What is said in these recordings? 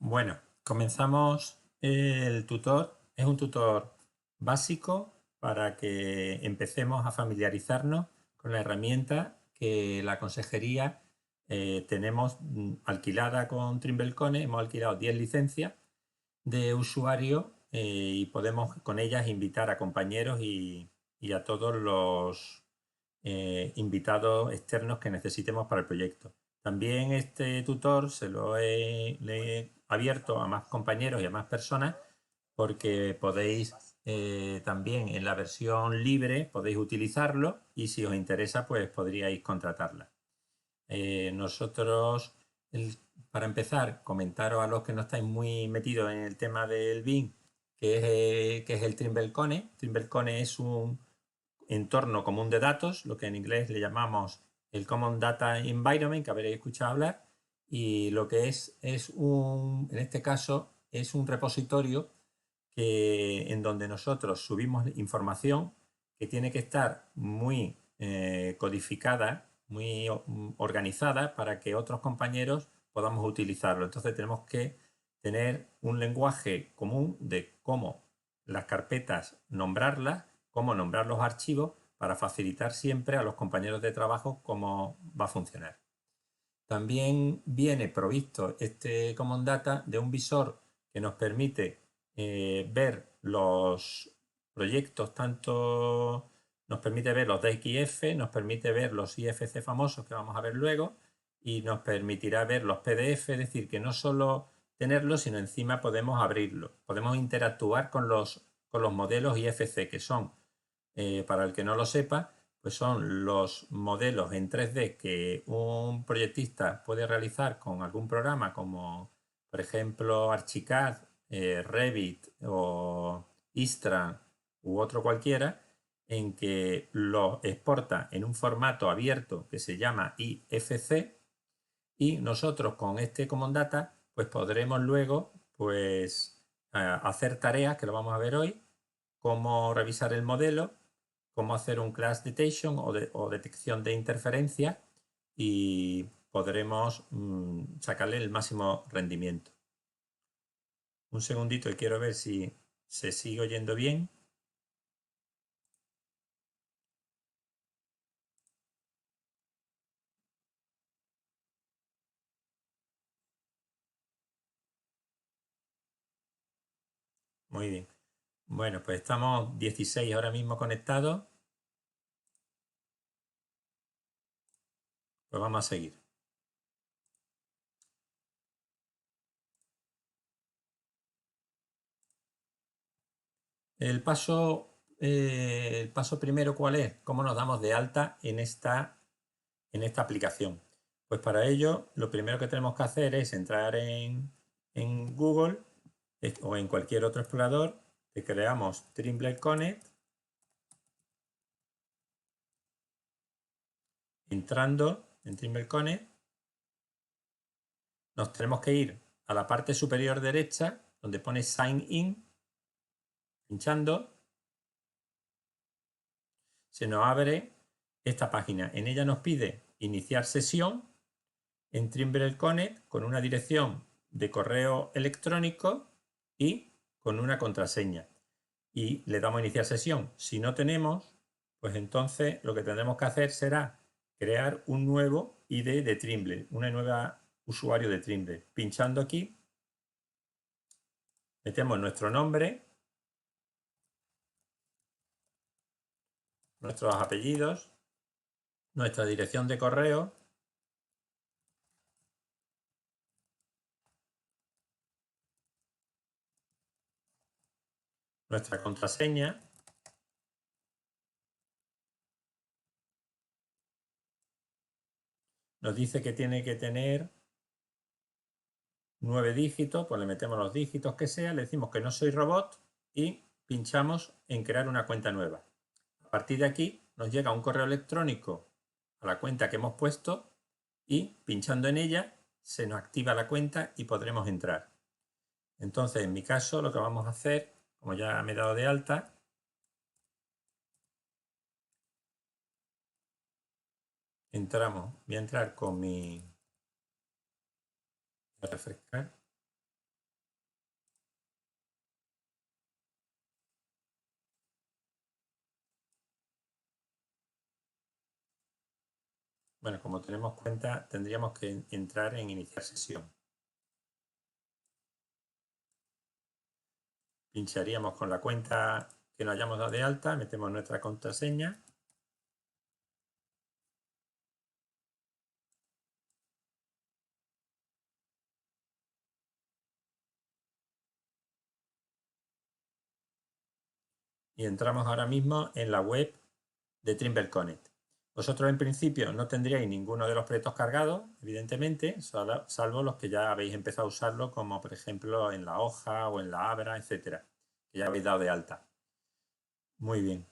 Bueno, comenzamos el tutor. Es un tutor básico para que empecemos a familiarizarnos con la herramienta que la consejería tenemos alquilada con TrimbleCone. Hemos alquilado 10 licencias de usuario y podemos con ellas invitar a compañeros y a todos los invitados externos que necesitemos para el proyecto. También este tutor le he abierto a más compañeros y a más personas porque podéis también en la versión libre podéis utilizarlo y si os interesa pues podríais contratarla. Nosotros, para empezar, comentaros a los que no estáis muy metidos en el tema del BIM, que es el TrimbleCone. TrimbleCone es un entorno común de datos, lo que en inglés le llamamos el Common Data Environment, que habréis escuchado hablar, y lo que en este caso, es un repositorio en donde nosotros subimos información que tiene que estar muy codificada, muy organizada para que otros compañeros podamos utilizarlo. Entonces tenemos que tener un lenguaje común de cómo las carpetas nombrarlas, cómo nombrar los archivos para facilitar siempre a los compañeros de trabajo cómo va a funcionar. También viene provisto este Common Data de un visor que nos permite ver los proyectos, tanto nos permite ver los DXF, nos permite ver los IFC famosos que vamos a ver luego y nos permitirá ver los PDF, es decir, que no solo tenerlos, sino encima podemos abrirlos, podemos interactuar con los modelos IFC, que son, para el que no lo sepa, pues son los modelos en 3D que un proyectista puede realizar con algún programa como, por ejemplo, Archicad, Revit o Istran u otro cualquiera, en que lo exporta en un formato abierto que se llama IFC y nosotros con este Common Data pues podremos luego pues hacer tareas que lo vamos a ver hoy, cómo revisar el modelo, cómo hacer un clash detection o detección de interferencia y podremos sacarle el máximo rendimiento. Un segundito y quiero ver si se sigue oyendo bien. Muy bien. Bueno, pues estamos 16 ahora mismo conectados. Pues vamos a seguir. El paso primero, ¿cuál es? ¿Cómo nos damos de alta en esta aplicación? Pues para ello, lo primero que tenemos que hacer es entrar en Google o en cualquier otro explorador, que creamos Trimble Connect. Entrando en Trimble Connect, nos tenemos que ir a la parte superior derecha, donde pone Sign In, pinchando. Se nos abre esta página. En ella nos pide iniciar sesión en Trimble Connect con una dirección de correo electrónico y con una contraseña. Y le damos a iniciar sesión. Si no tenemos, pues entonces lo que tendremos que hacer será crear un nuevo ID de Trimble, una nueva usuario de Trimble. Pinchando aquí, metemos nuestro nombre, nuestros apellidos, nuestra dirección de correo, nuestra contraseña. Nos dice que tiene que tener 9 dígitos, pues le metemos los dígitos que sea, le decimos que no soy robot y pinchamos en crear una cuenta nueva. A partir de aquí nos llega un correo electrónico a la cuenta que hemos puesto y pinchando en ella se nos activa la cuenta y podremos entrar. Entonces, en mi caso, lo que vamos a hacer, como ya me he dado de alta, voy a entrar con mi a refrescar. Bueno, como tenemos cuenta, tendríamos que entrar en iniciar sesión. Pincharíamos con la cuenta que nos hayamos dado de alta, metemos nuestra contraseña. Y entramos ahora mismo en la web de Trimble Connect. Vosotros en principio no tendríais ninguno de los proyectos cargados, evidentemente, salvo los que ya habéis empezado a usarlo, como por ejemplo en la hoja o en la Abra, etcétera, que ya habéis dado de alta. Muy bien.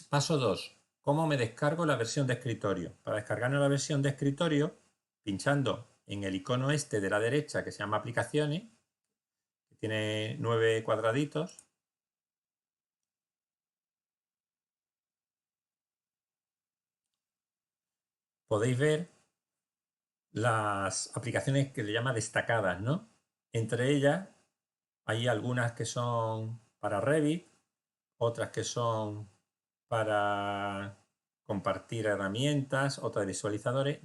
Paso 2. ¿Cómo me descargo la versión de escritorio? Para descargarnos la versión de escritorio, pinchando en el icono este de la derecha que se llama Aplicaciones, que tiene 9 cuadraditos, podéis ver las aplicaciones que le llama destacadas, ¿no? Entre ellas hay algunas que son para Revit, otras que son para compartir herramientas, otras de visualizadores,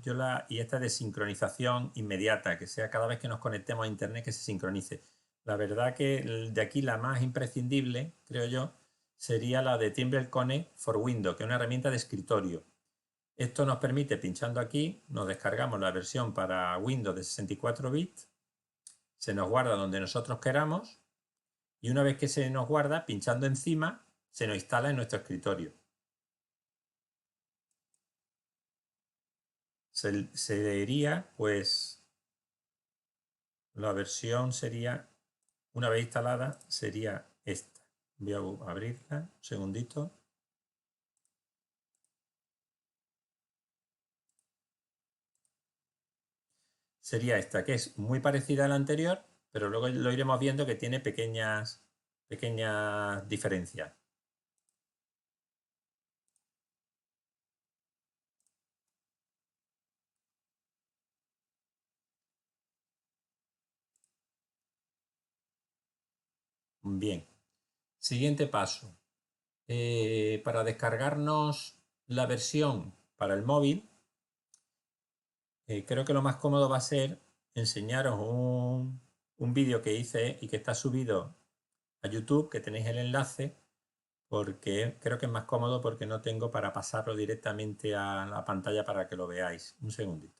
y esta de sincronización inmediata, que sea cada vez que nos conectemos a internet que se sincronice. La verdad que de aquí la más imprescindible, creo yo, sería la de Trimble Connect for Windows, que es una herramienta de escritorio. Esto nos permite, pinchando aquí, nos descargamos la versión para Windows de 64 bits, se nos guarda donde nosotros queramos y una vez que se nos guarda, pinchando encima, se nos instala en nuestro escritorio. Se diría, pues, la versión sería, una vez instalada, sería esta. Voy a abrirla, un segundito. Sería esta, que es muy parecida a la anterior, pero luego lo iremos viendo que tiene pequeñas diferencias. Bien, siguiente paso. Para descargarnos la versión para el móvil, creo que lo más cómodo va a ser enseñaros un vídeo que hice y que está subido a YouTube, que tenéis el enlace, porque creo que es más cómodo porque no tengo para pasarlo directamente a la pantalla para que lo veáis. Un segundito.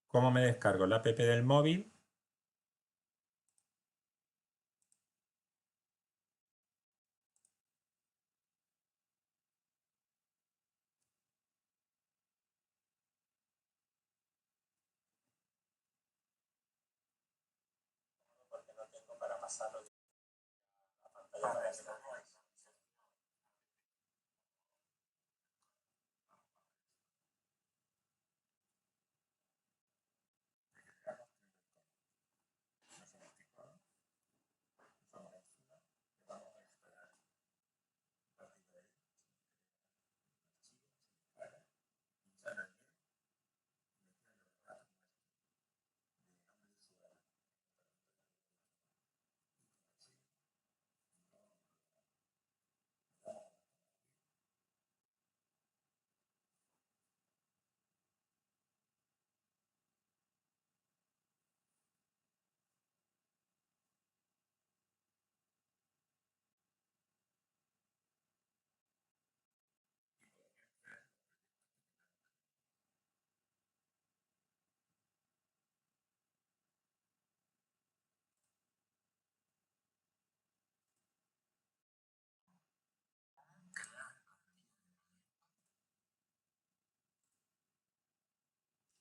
¿Cómo me descargo la app del móvil? Porque no tengo para pasarlo a la pantalla para que lo veáis.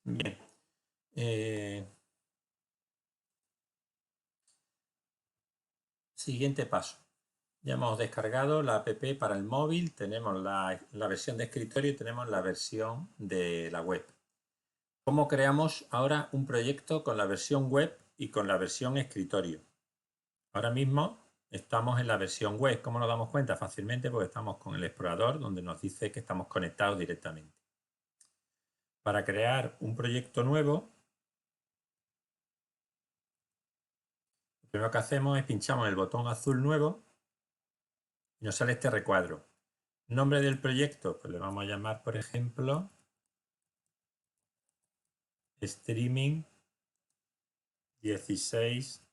Bien. Siguiente paso. Ya hemos descargado la app para el móvil, tenemos la versión de escritorio y tenemos la versión de la web. ¿Cómo creamos ahora un proyecto con la versión web y con la versión escritorio? Ahora mismo estamos en la versión web. ¿Cómo nos damos cuenta? Fácilmente porque estamos con el explorador donde nos dice que estamos conectados directamente. Para crear un proyecto nuevo, lo primero que hacemos es pinchamos el botón azul nuevo y nos sale este recuadro. Nombre del proyecto, pues le vamos a llamar, por ejemplo, Streaming 16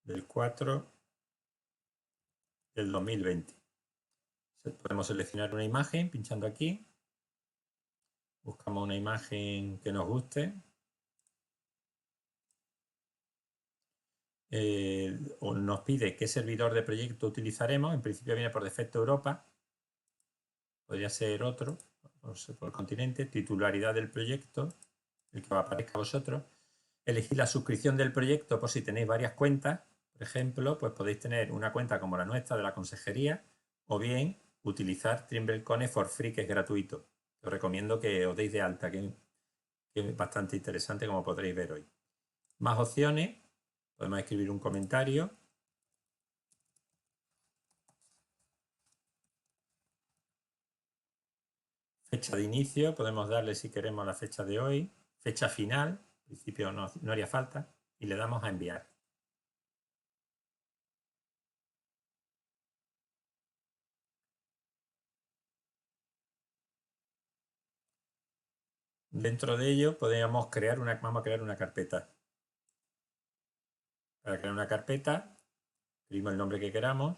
del 4 del 2020. Podemos seleccionar una imagen pinchando aquí. Buscamos una imagen que nos guste. O nos pide qué servidor de proyecto utilizaremos. En principio viene por defecto Europa. Podría ser otro, por continente. Titularidad del proyecto, el que os aparezca a vosotros. Elegir la suscripción del proyecto por si tenéis varias cuentas. Por ejemplo, pues podéis tener una cuenta como la nuestra de la consejería o bien utilizar TrimbleCone for Free, que es gratuito. Os recomiendo que os deis de alta, que es bastante interesante, como podréis ver hoy. Más opciones. Podemos escribir un comentario. Fecha de inicio. Podemos darle, si queremos, la fecha de hoy. Fecha final. En principio no haría falta. Y le damos a enviar. Dentro de ello vamos a crear una carpeta. Para crear una carpeta, escribimos el nombre que queramos.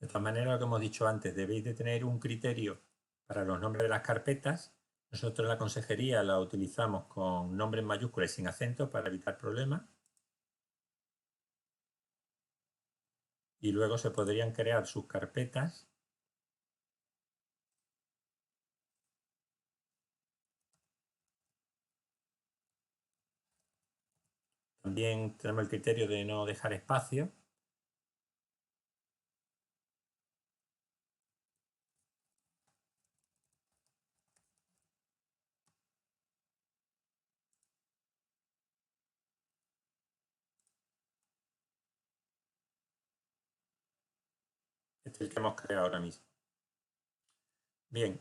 De todas maneras, lo que hemos dicho antes, debéis de tener un criterio para los nombres de las carpetas. Nosotros en la consejería la utilizamos con nombres mayúsculas y sin acento para evitar problemas. Y luego se podrían crear sus carpetas también tenemos el criterio de no dejar espacio. Este es el que hemos creado ahora mismo. Bien,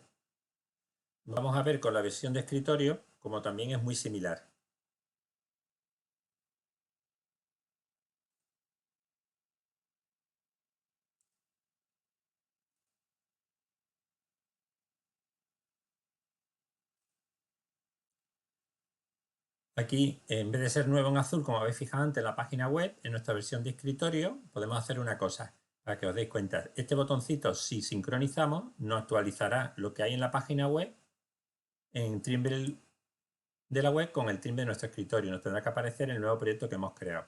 vamos a ver con la versión de escritorio, como también es muy similar. Aquí, en vez de ser nuevo en azul, como habéis fijado antes en la página web, en nuestra versión de escritorio, podemos hacer una cosa, para que os deis cuenta. Este botoncito, si sincronizamos, nos actualizará lo que hay en la página web, en Trimble de la web, con el Trimble de nuestro escritorio. Nos tendrá que aparecer el nuevo proyecto que hemos creado.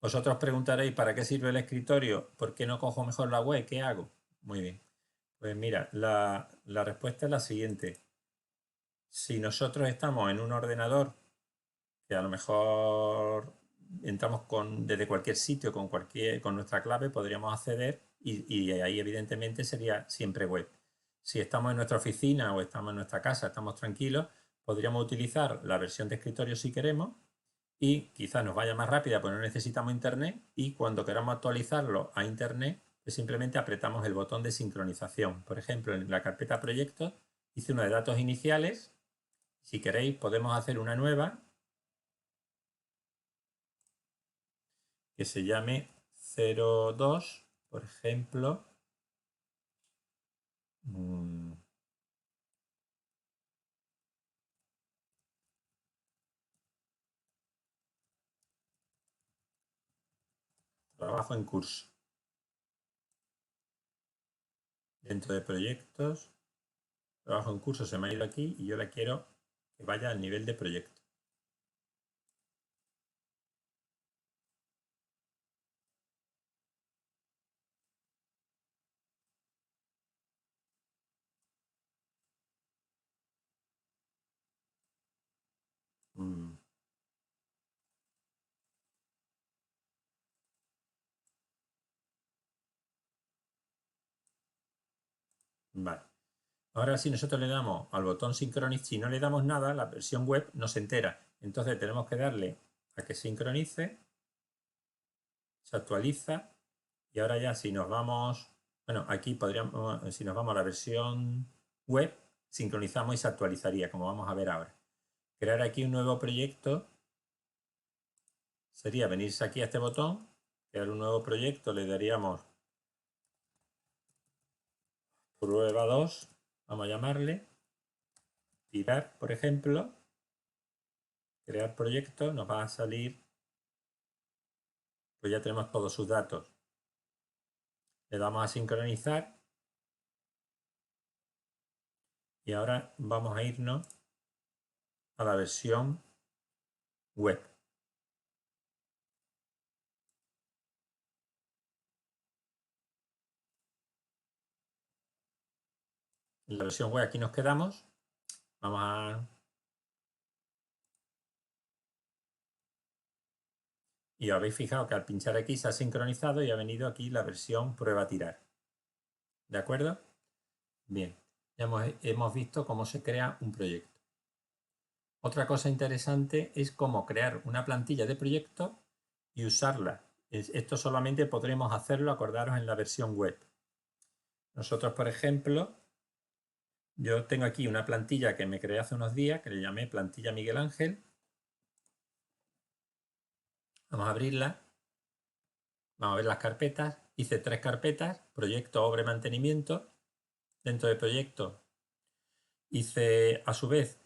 Vosotros preguntaréis, ¿para qué sirve el escritorio? ¿Por qué no cojo mejor la web? ¿Qué hago? Muy bien. Pues mira, la respuesta es la siguiente. Si nosotros estamos en un ordenador que a lo mejor entramos desde cualquier sitio con nuestra clave, podríamos acceder y ahí evidentemente sería siempre web. Si estamos en nuestra oficina o estamos en nuestra casa, estamos tranquilos, podríamos utilizar la versión de escritorio si queremos y quizás nos vaya más rápida porque no necesitamos internet y cuando queramos actualizarlo a internet, pues simplemente apretamos el botón de sincronización. Por ejemplo, en la carpeta proyectos hice una de datos iniciales. Si queréis podemos hacer una nueva que se llame 02, por ejemplo. Trabajo en curso. Dentro de proyectos, trabajo en curso se me ha ido aquí y yo la quiero que vaya al nivel de proyecto. Mm. Vale. Ahora si nosotros le damos al botón sincronizar, si no le damos nada, la versión web no se entera. Entonces tenemos que darle a que sincronice, se actualiza y ahora ya si nos vamos, bueno, aquí podríamos, si nos vamos a la versión web, sincronizamos y se actualizaría, como vamos a ver ahora. Crear aquí un nuevo proyecto sería venirse aquí a este botón, crear un nuevo proyecto, le daríamos prueba 2, vamos a llamarle, tirar, por ejemplo, crear proyecto, nos va a salir, pues ya tenemos todos sus datos. Le damos a sincronizar y ahora vamos a irnos a la versión web. En la versión web aquí nos quedamos. Vamos a... Y os habéis fijado que al pinchar aquí se ha sincronizado y ha venido aquí la versión prueba tirar. ¿De acuerdo? Bien, ya hemos visto cómo se crea un proyecto. Otra cosa interesante es cómo crear una plantilla de proyecto y usarla. Esto solamente podremos hacerlo, acordaros, en la versión web. Nosotros, por ejemplo, yo tengo aquí una plantilla que me creé hace unos días, que le llamé plantilla Miguel Ángel. Vamos a abrirla. Vamos a ver las carpetas. Hice 3 carpetas, proyecto, obra y mantenimiento. Dentro del proyecto hice a su vez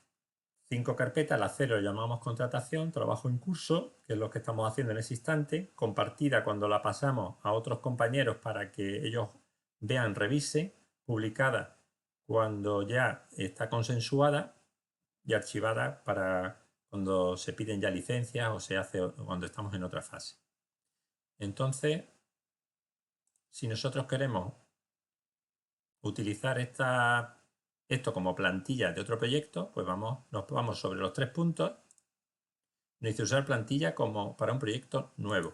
5 carpetas. La 0 lo llamamos contratación, trabajo en curso, que es lo que estamos haciendo en ese instante. Compartida cuando la pasamos a otros compañeros para que ellos vean, revisen. Publicada cuando ya está consensuada y archivada para cuando se piden ya licencias o se hace cuando estamos en otra fase. Entonces, si nosotros queremos utilizar esto como plantilla de otro proyecto, pues nos vamos sobre los 3 puntos. Nos dice usar plantilla como para un proyecto nuevo.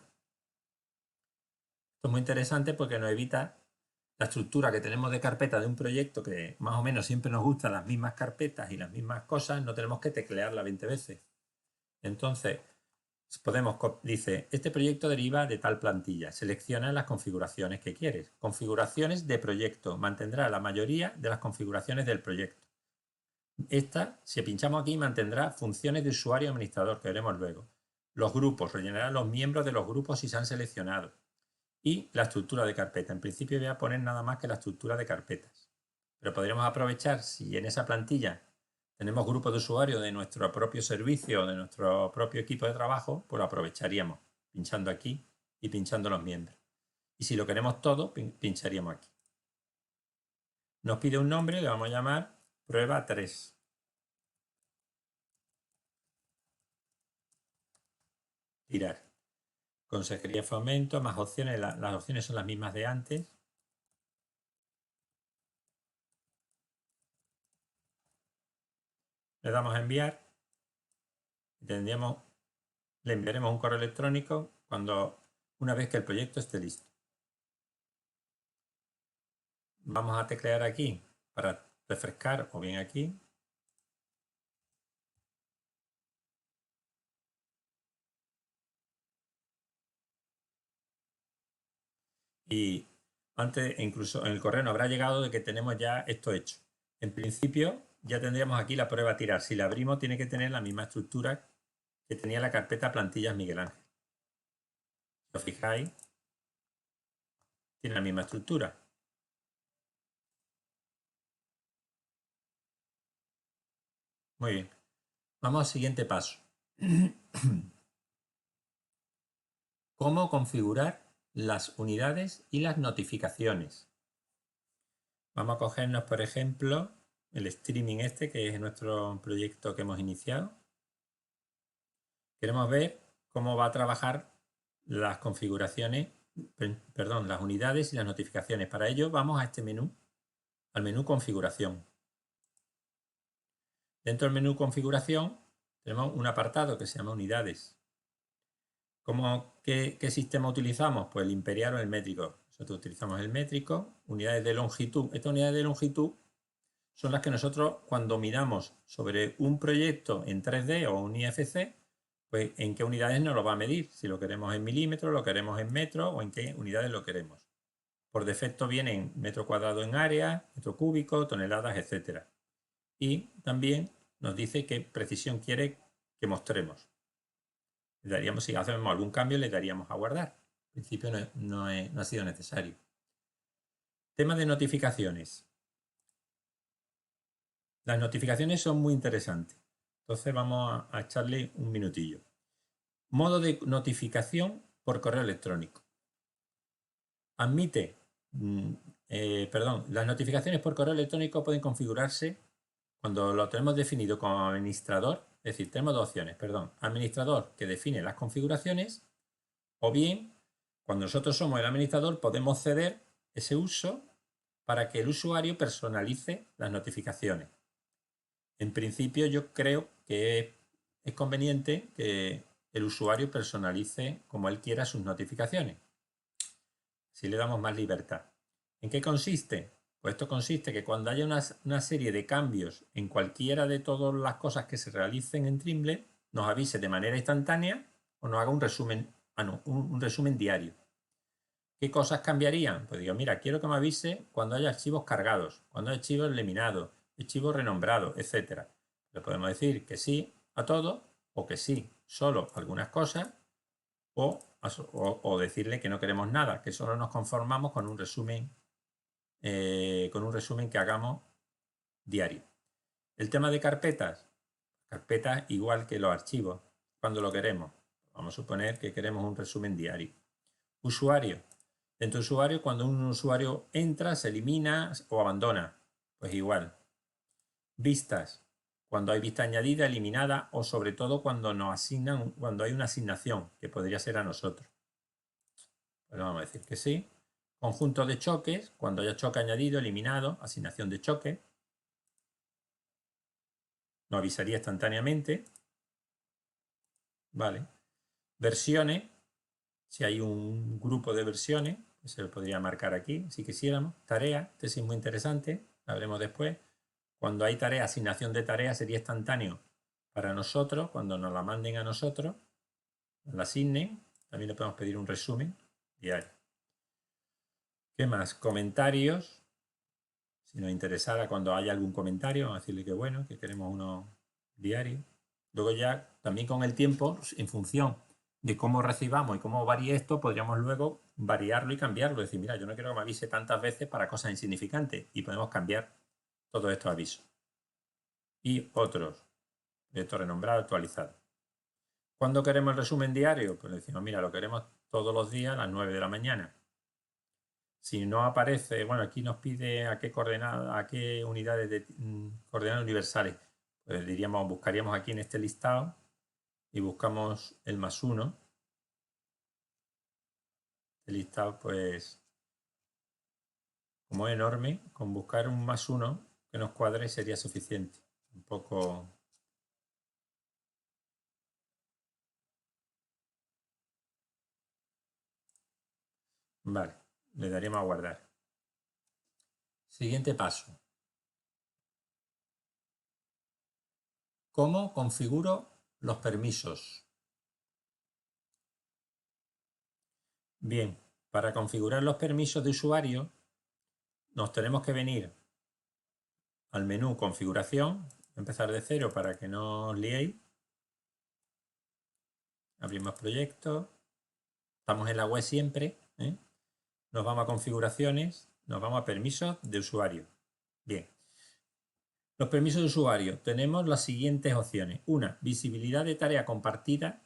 Esto es muy interesante porque nos evita la estructura que tenemos de carpeta de un proyecto, que más o menos siempre nos gustan las mismas carpetas y las mismas cosas, no tenemos que teclearla 20 veces. Entonces, dice, este proyecto deriva de tal plantilla. Selecciona las configuraciones que quieres. Configuraciones de proyecto. Mantendrá la mayoría de las configuraciones del proyecto. Esta, si pinchamos aquí, mantendrá funciones de usuario y administrador, que veremos luego. Los grupos, rellenará los miembros de los grupos si se han seleccionado. Y la estructura de carpeta. En principio voy a poner nada más que la estructura de carpetas. Pero podríamos aprovechar, si en esa plantilla tenemos grupos de usuarios de nuestro propio servicio, de nuestro propio equipo de trabajo, pues lo aprovecharíamos pinchando aquí y pinchando los miembros. Y si lo queremos todo, pincharíamos aquí. Nos pide un nombre, le vamos a llamar prueba 3. Tirar. Consejería de Fomento, más opciones, las opciones son las mismas de antes. Le damos a enviar. Le enviaremos un correo electrónico una vez que el proyecto esté listo. Vamos a teclear aquí para refrescar, o bien aquí. Y antes, incluso en el correo nos habrá llegado de que tenemos ya esto hecho. En principio, ya tendríamos aquí la prueba a tirar. Si la abrimos, tiene que tener la misma estructura que tenía la carpeta plantillas Miguel Ángel. Si os fijáis, tiene la misma estructura. Muy bien. Vamos al siguiente paso. ¿Cómo configurar las unidades y las notificaciones? Vamos a cogernos, por ejemplo, el streaming que es nuestro proyecto que hemos iniciado. Queremos ver cómo va a trabajar las configuraciones, perdón, las unidades y las notificaciones. Para ello vamos a este menú, al menú configuración. Dentro del menú configuración tenemos un apartado que se llama unidades. ¿Qué sistema utilizamos? Pues el imperial o el métrico. Nosotros utilizamos el métrico, unidades de longitud. Estas unidades de longitud son las que nosotros cuando miramos sobre un proyecto en 3D o un IFC, pues en qué unidades nos lo va a medir. Si lo queremos en milímetros, lo queremos en metros o en qué unidades lo queremos. Por defecto vienen metro cuadrado en área, metro cúbico, toneladas, etc. Y también nos dice qué precisión quiere que mostremos. Le daríamos, si hacemos algún cambio, le daríamos a guardar. En principio no ha sido necesario. Tema de notificaciones. Las notificaciones son muy interesantes. Entonces vamos a echarle un minutillo. Modo de notificación por correo electrónico. Admite, las notificaciones por correo electrónico pueden configurarse cuando lo tenemos definido como administrador. Es decir, tenemos dos opciones, administrador que define las configuraciones, o bien cuando nosotros somos el administrador podemos ceder ese uso para que el usuario personalice las notificaciones. En principio yo creo que es conveniente que el usuario personalice como él quiera sus notificaciones. Si le damos más libertad. ¿En qué consiste? Pues esto consiste que cuando haya una serie de cambios en cualquiera de todas las cosas que se realicen en Trimble, nos avise de manera instantánea o nos haga un resumen, un resumen diario. ¿Qué cosas cambiarían? Pues digo, mira, quiero que me avise cuando haya archivos cargados, cuando haya archivos eliminados, archivos renombrados, etc. Le podemos decir que sí a todo o que sí solo algunas cosas o decirle que no queremos nada, que solo nos conformamos con un resumen que hagamos diario. El tema de carpetas igual que los archivos, cuando lo queremos. Vamos a suponer que queremos un resumen diario. Usuario. Dentro de usuario, cuando un usuario entra, se elimina o abandona, pues igual. Vistas. Cuando hay vista añadida, eliminada o sobre todo cuando nos asignan, cuando hay una asignación, que podría ser a nosotros. Pues vamos a decir que sí. Conjunto de choques, cuando haya choque añadido, eliminado, asignación de choque. Nos avisaría instantáneamente. Vale. Versiones. Si hay un grupo de versiones, pues se lo podría marcar aquí, si quisiéramos. Tarea, este sí es muy interesante, la veremos después. Cuando hay tarea, asignación de tarea sería instantáneo para nosotros, cuando nos la manden a nosotros, nos la asignen. También le podemos pedir un resumen diario. ¿Qué más? Comentarios. Si nos interesara cuando haya algún comentario, vamos a decirle que bueno, que queremos uno diario. Luego ya, también con el tiempo, en función de cómo recibamos y cómo varíe esto, podríamos luego variarlo y cambiarlo. Es decir, mira, yo no quiero que me avise tantas veces para cosas insignificantes y podemos cambiar todos estos avisos. Y otros, proyecto renombrado, actualizado. ¿Cuándo queremos el resumen diario? Pues decimos, mira, lo queremos todos los días a las 9 de la mañana. Si no aparece, bueno, aquí nos pide a qué coordenadas, a qué unidades de coordenadas universales. Pues diríamos, buscaríamos aquí en este listado y buscamos el +1. El listado, pues, como es enorme, con buscar un +1 que nos cuadre sería suficiente. Un poco. Vale, le daríamos a guardar. Siguiente paso. ¿Cómo configuro los permisos? Bien, para configurar los permisos de usuario nos tenemos que venir al menú configuración, empezar de cero para que no os liéis. Abrimos proyecto, estamos en la web siempre, nos vamos a configuraciones, nos vamos a permisos de usuario. Bien, los permisos de usuario, tenemos las siguientes opciones. Una, visibilidad de tarea compartida,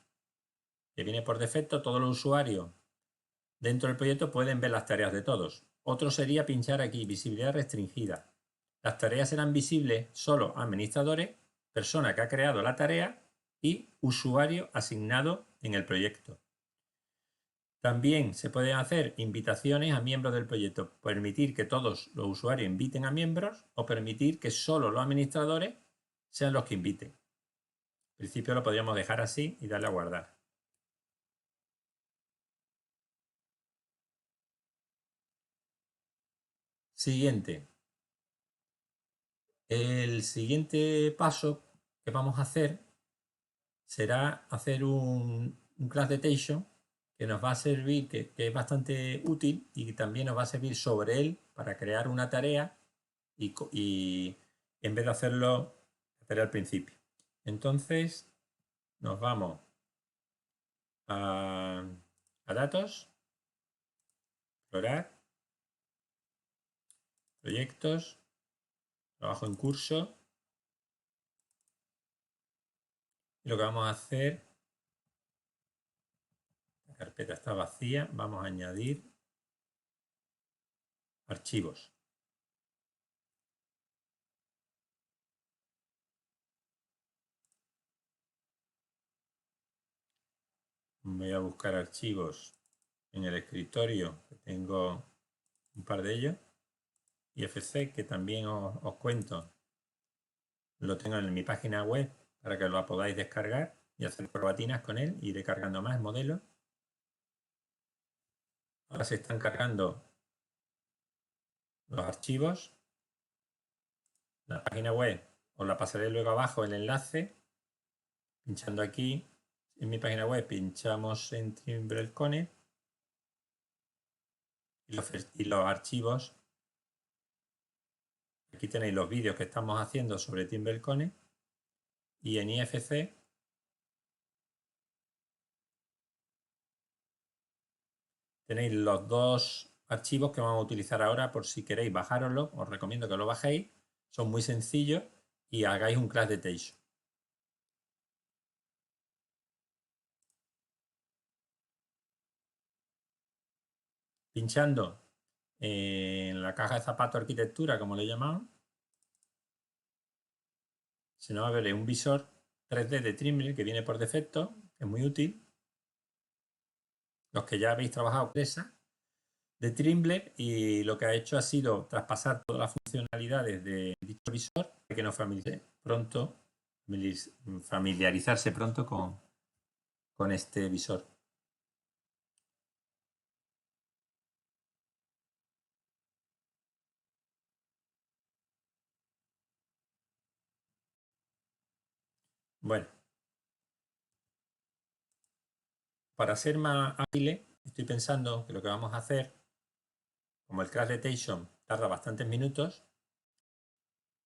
que viene por defecto, todos los usuarios dentro del proyecto pueden ver las tareas de todos. Otro sería pinchar aquí, visibilidad restringida. Las tareas serán visibles solo a administradores, persona que ha creado la tarea y usuario asignado en el proyecto. También se pueden hacer invitaciones a miembros del proyecto, permitir que todos los usuarios inviten a miembros o permitir que solo los administradores sean los que inviten. En principio lo podríamos dejar así y darle a guardar. Siguiente. El siguiente paso que vamos a hacer será hacer un class detection que nos va a servir, que es bastante útil y que también nos va a servir sobre él para crear una tarea y en vez de hacerlo al principio. Entonces nos vamos a datos, explorar, proyectos, trabajo en curso. Y lo que vamos a hacer, la carpeta está vacía, vamos a añadir archivos. Voy a buscar archivos en el escritorio, que tengo un par de ellos. IFC, que también os cuento, lo tengo en mi página web para que lo podáis descargar y hacer probatinas con él. Iré cargando más modelos. Ahora se están cargando los archivos. La página web os la pasaré luego abajo el enlace. Pinchando aquí en mi página web, pinchamos en TrimbleCone y los archivos. Aquí tenéis los vídeos que estamos haciendo sobre TrimbleCone y en IFC tenéis los dos archivos que vamos a utilizar ahora por si queréis bajároslo. Os recomiendo que lo bajéis. Son muy sencillos y hagáis un class detection. Pinchando en la caja de zapato arquitectura, como le llamamos, se nos va a ver un visor 3D de Trimble que viene por defecto, que es muy útil. Los que ya habéis trabajado con esa de Trimble, y lo que ha hecho ha sido traspasar todas las funcionalidades de dicho visor para que nos familiarizarse pronto con este visor. Bueno, para ser más ágiles, estoy pensando que lo que vamos a hacer, como el Crash Detection tarda bastantes minutos,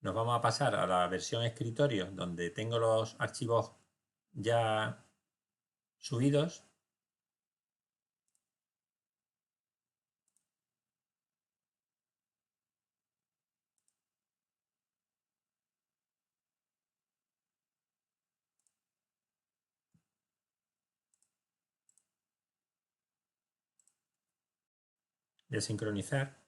nos vamos a pasar a la versión escritorio donde tengo los archivos ya subidos. De sincronizar.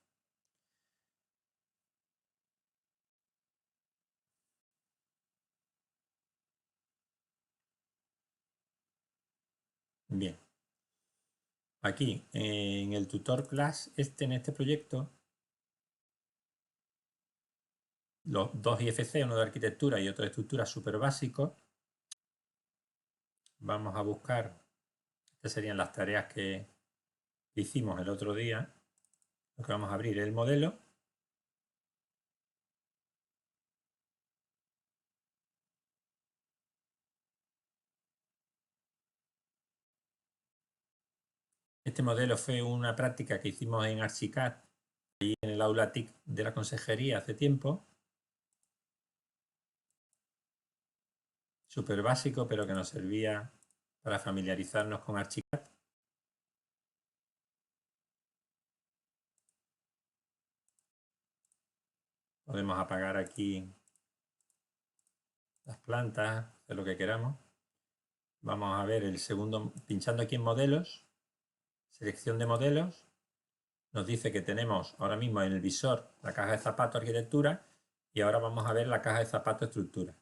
Bien. Aquí en el tutor class, en este proyecto, los dos IFC, uno de arquitectura y otro de estructura súper básicos. Vamos a buscar, estas serían las tareas que hicimos el otro día. Lo que vamos a abrir es el modelo. Este modelo fue una práctica que hicimos en Archicad, ahí en el aula TIC de la consejería hace tiempo. Súper básico, pero que nos servía para familiarizarnos con Archicad. Podemos apagar aquí las plantas, hacer lo que queramos. Vamos a ver el segundo, pinchando aquí en modelos, selección de modelos. Nos dice que tenemos ahora mismo en el visor la caja de zapato arquitectura y ahora vamos a ver la caja de zapato estructura.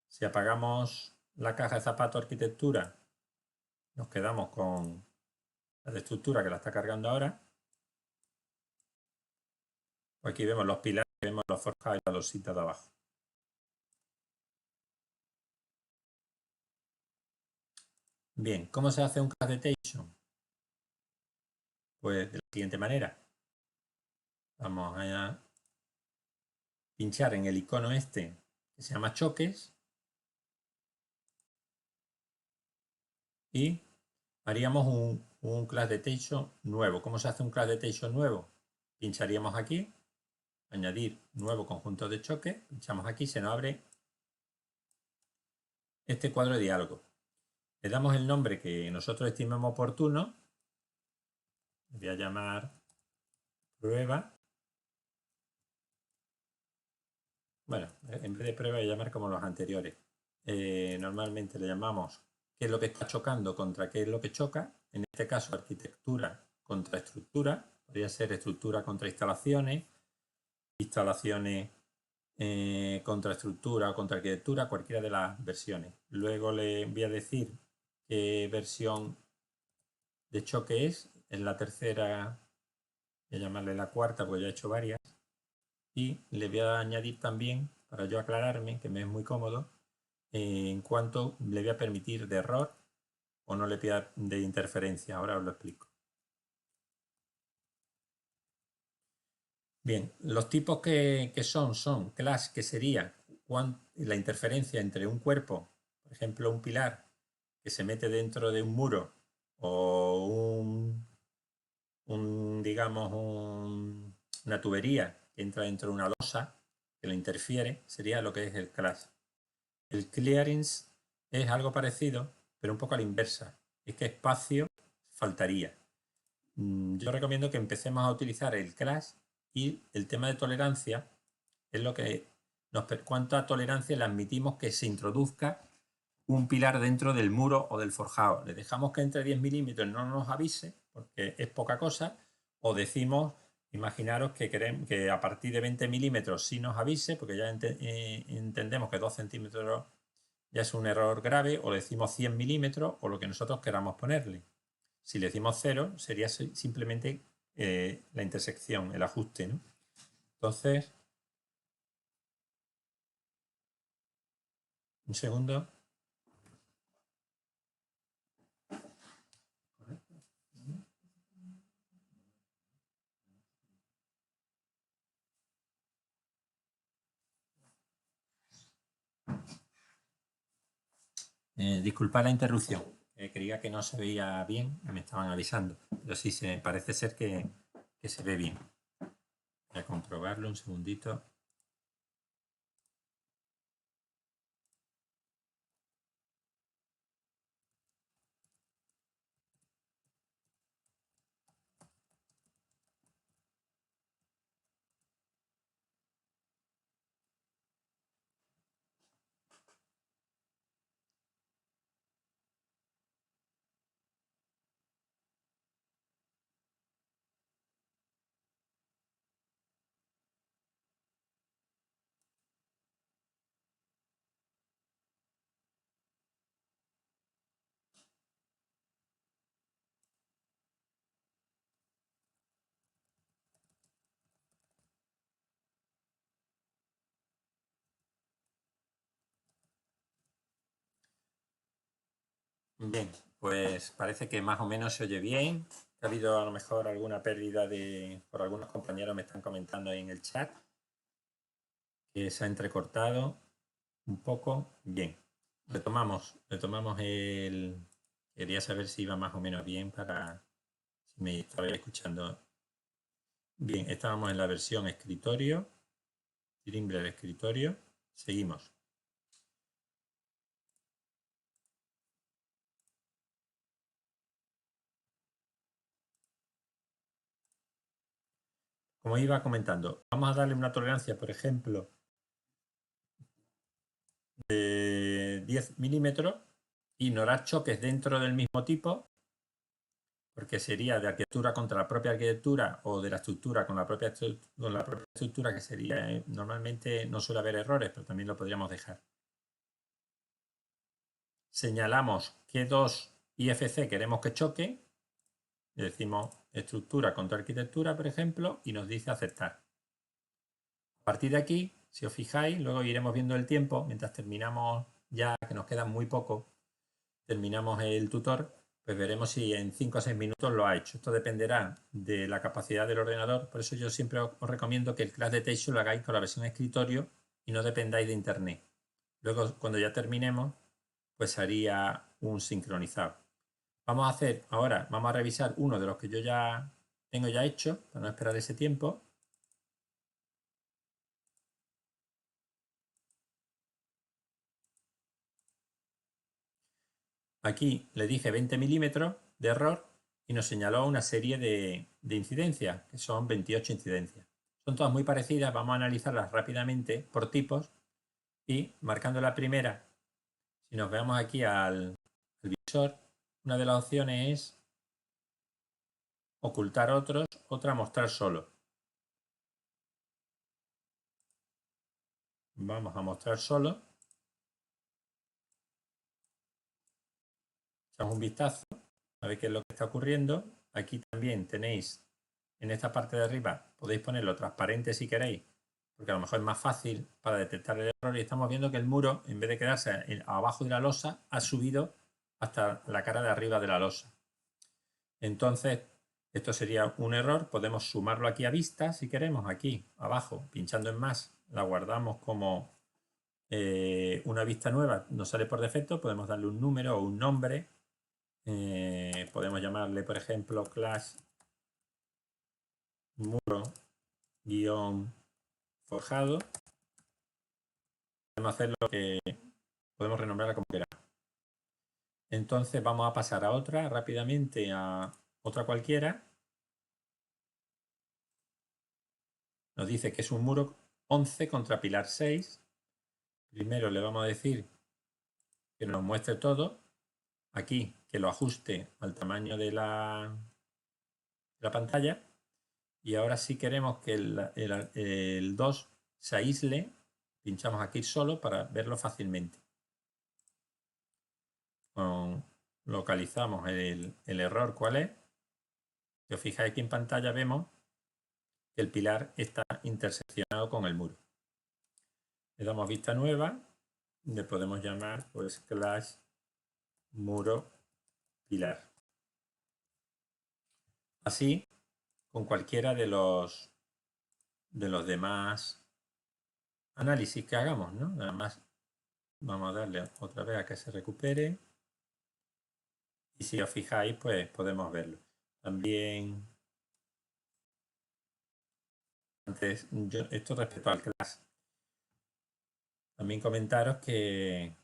Si apagamos la caja de zapato arquitectura, nos quedamos con la de estructura que la está cargando ahora. Aquí vemos los pilares, vemos los forjados y la losita de abajo. Bien, ¿cómo se hace un class detection? Pues de la siguiente manera. Vamos a pinchar en el icono este que se llama choques y haríamos un class detection nuevo. ¿Cómo se hace un class detection nuevo? Pincharíamos aquí, añadir nuevo conjunto de choque, pinchamos aquí, se nos abre este cuadro de diálogo. Le damos el nombre que nosotros estimemos oportuno. Voy a llamar prueba. Bueno, en vez de prueba voy a llamar como los anteriores. Normalmente le llamamos qué es lo que está chocando contra qué es lo que choca. En este caso, arquitectura contra estructura. Podría ser estructura contra instalaciones, instalaciones contra estructura o contra arquitectura, cualquiera de las versiones. Luego le voy a decir qué versión de choque es. En la tercera, voy a llamarle la cuarta porque ya he hecho varias. Y le voy a añadir también, para yo aclararme, que me es muy cómodo, en cuanto le voy a permitir de error o no le pida de interferencia. Ahora os lo explico. Bien, los tipos que son class, que sería la interferencia entre un cuerpo, por ejemplo un pilar que se mete dentro de un muro o digamos una tubería que entra dentro de una losa que lo interfiere, sería lo que es el class. El clearance es algo parecido, pero un poco a la inversa. Es que espacio faltaría. Yo recomiendo que empecemos a utilizar el class y el tema de tolerancia es lo que cuánta tolerancia le admitimos que se introduzca un pilar dentro del muro o del forjado. Le dejamos que entre 10 milímetros no nos avise porque es poca cosa, o decimos, imaginaros que queremos que a partir de 20 milímetros sí nos avise, porque ya entendemos que 2 centímetros ya es un error grave, o le decimos 100 milímetros o lo que nosotros queramos ponerle. Si le decimos 0, sería simplemente la intersección, el ajuste, ¿no? Entonces, un segundo. Disculpad la interrupción. Creía que no se veía bien y me estaban avisando. Pero sí, parece ser que se ve bien. Voy a comprobarlo un segundito. Bien, pues parece que más o menos se oye bien. Ha habido a lo mejor alguna pérdida por algunos compañeros me están comentando ahí en el chat que se ha entrecortado un poco. Bien, retomamos el... Quería saber si iba más o menos bien para si me estaba escuchando. Bien, estábamos en la versión escritorio, Trimble escritorio. Seguimos. Como iba comentando, vamos a darle una tolerancia, por ejemplo, de 10 milímetros, ignorar choques dentro del mismo tipo, porque sería de arquitectura contra la propia arquitectura o de la estructura con la propia estructura, que sería, normalmente no suele haber errores, pero también lo podríamos dejar. Señalamos qué dos IFC queremos que choque, le decimos estructura contra arquitectura, por ejemplo, y nos dice aceptar. A partir de aquí, si os fijáis, luego iremos viendo el tiempo, mientras terminamos ya, que nos queda muy poco, terminamos el tutor, pues veremos si en 5 o 6 minutos lo ha hecho. Esto dependerá de la capacidad del ordenador, por eso yo siempre os recomiendo que el Clash Detection lo hagáis con la versión escritorio y no dependáis de internet. Luego, cuando ya terminemos, pues haría un sincronizado. Vamos a hacer ahora, vamos a revisar uno de los que yo ya tengo ya hecho, para no esperar ese tiempo. Aquí le dije 20 milímetros de error y nos señaló una serie de incidencias, que son 28 incidencias. Son todas muy parecidas, vamos a analizarlas rápidamente por tipos y marcando la primera, si nos vemos aquí al visor, una de las opciones es ocultar otros, otra mostrar solo. Vamos a mostrar solo. Echamos un vistazo a ver qué es lo que está ocurriendo. Aquí también tenéis, en esta parte de arriba, podéis ponerlo transparente si queréis, porque a lo mejor es más fácil para detectar el error. Y estamos viendo que el muro, en vez de quedarse abajo de la losa, ha subido hasta la cara de arriba de la losa. Entonces, esto sería un error. Podemos sumarlo aquí a vista si queremos, aquí abajo, pinchando en más, la guardamos como una vista nueva, nos sale por defecto. Podemos darle un número o un nombre. Podemos llamarle, por ejemplo, clash muro guión forjado. Podemos hacerlo podemos renombrarla como queramos. Entonces vamos a pasar a otra rápidamente, a otra cualquiera. Nos dice que es un muro 11 contra pilar 6. Primero le vamos a decir que nos muestre todo. Aquí que lo ajuste al tamaño de la pantalla. Y ahora si queremos que el 2 se aísle, pinchamos aquí solo para verlo fácilmente. Localizamos el error cuál es. Si os fijáis aquí en pantalla vemos que el pilar está interseccionado con el muro. Le damos vista nueva, le podemos llamar pues clash muro pilar. Así con cualquiera de los demás análisis que hagamos, ¿no? Nada más vamos a darle otra vez a que se recupere. Y si os fijáis, pues podemos verlo. También, antes, esto respecto al clash. También comentaros que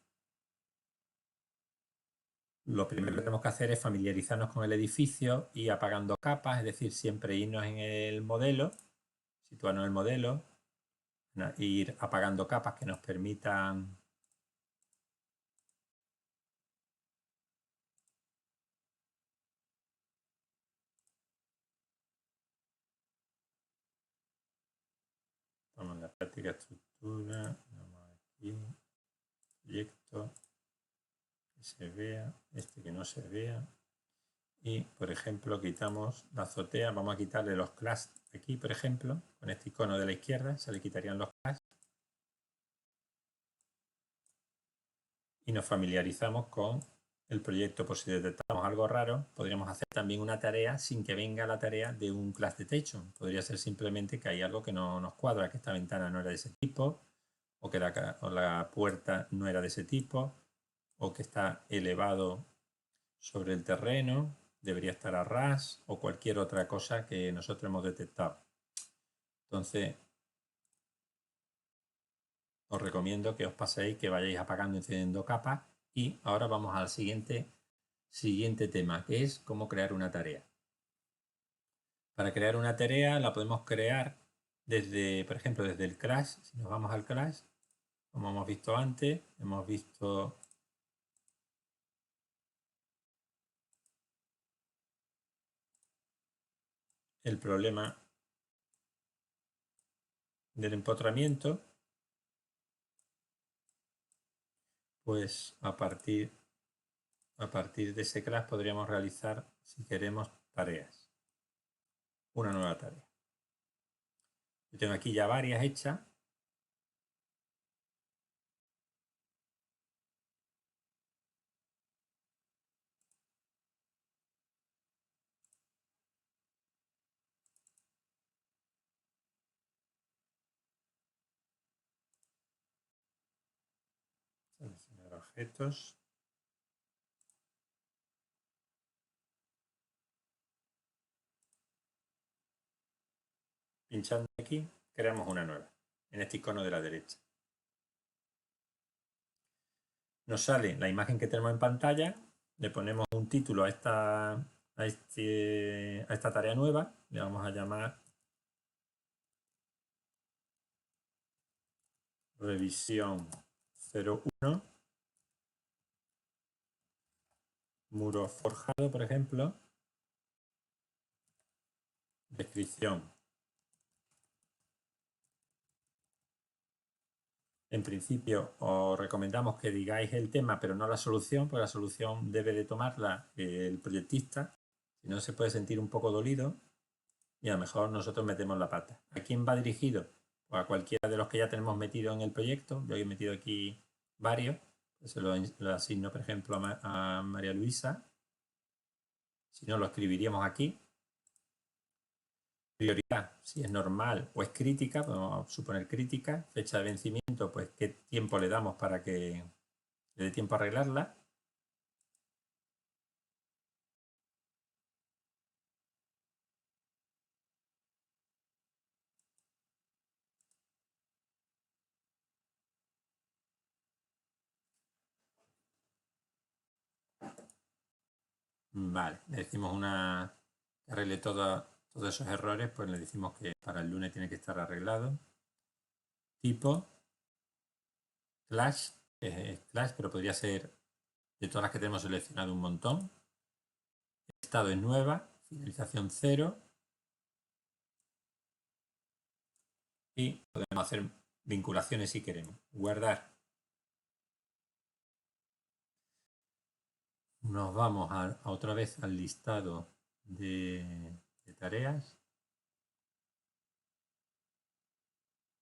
lo primero que tenemos que hacer es familiarizarnos con el edificio y apagando capas, es decir, siempre irnos en el modelo, situarnos en el modelo, ir apagando capas que nos permitan vamos a la práctica estructura, vamos aquí, proyecto, que se vea, este que no se vea. Y, por ejemplo, quitamos la azotea, vamos a quitarle los clash aquí, por ejemplo, con este icono de la izquierda, se le quitarían los clash. Y nos familiarizamos con el proyecto. Por si detectamos algo raro, podríamos hacer también una tarea sin que venga la tarea de un clash detection. Podría ser simplemente que hay algo que no nos cuadra, que esta ventana no era de ese tipo, o que la puerta no era de ese tipo, o que está elevado sobre el terreno, debería estar a ras, o cualquier otra cosa que nosotros hemos detectado. Entonces, os recomiendo que os paséis, que vayáis apagando y encendiendo capas. Y ahora vamos al siguiente tema, que es cómo crear una tarea. Para crear una tarea la podemos crear desde, por ejemplo, desde el Clash. Si nos vamos al Clash, como hemos visto antes, hemos visto el problema del empotramiento. Pues a partir de ese Clash podríamos realizar, si queremos, tareas. Una nueva tarea. Yo tengo aquí ya varias hechas. objetos. Pinchando aquí, creamos una nueva, en este icono de la derecha. Nos sale la imagen que tenemos en pantalla, le ponemos un título a esta tarea nueva, le vamos a llamar revisión 01, muro forjado, por ejemplo, descripción. En principio os recomendamos que digáis el tema pero no la solución, porque la solución debe de tomarla el proyectista, si no se puede sentir un poco dolido y a lo mejor nosotros metemos la pata. ¿A quién va dirigido? Pues a cualquiera de los que ya tenemos metido en el proyecto. Yo he metido aquí varios, pues se lo asigno por ejemplo a María Luisa. Si no, lo escribiríamos aquí. Prioridad, si es normal o es crítica, podemos suponer crítica. Fecha de vencimiento, pues qué tiempo le damos para que le dé tiempo a arreglarla. Vale, le decimos que arregle todos esos errores, pues le decimos que para el lunes tiene que estar arreglado. Tipo, Clash, Clash, pero podría ser de todas las que tenemos seleccionado un montón. Estado es nueva, finalización 0. Y podemos hacer vinculaciones si queremos. Guardar. Nos vamos otra vez al listado de tareas.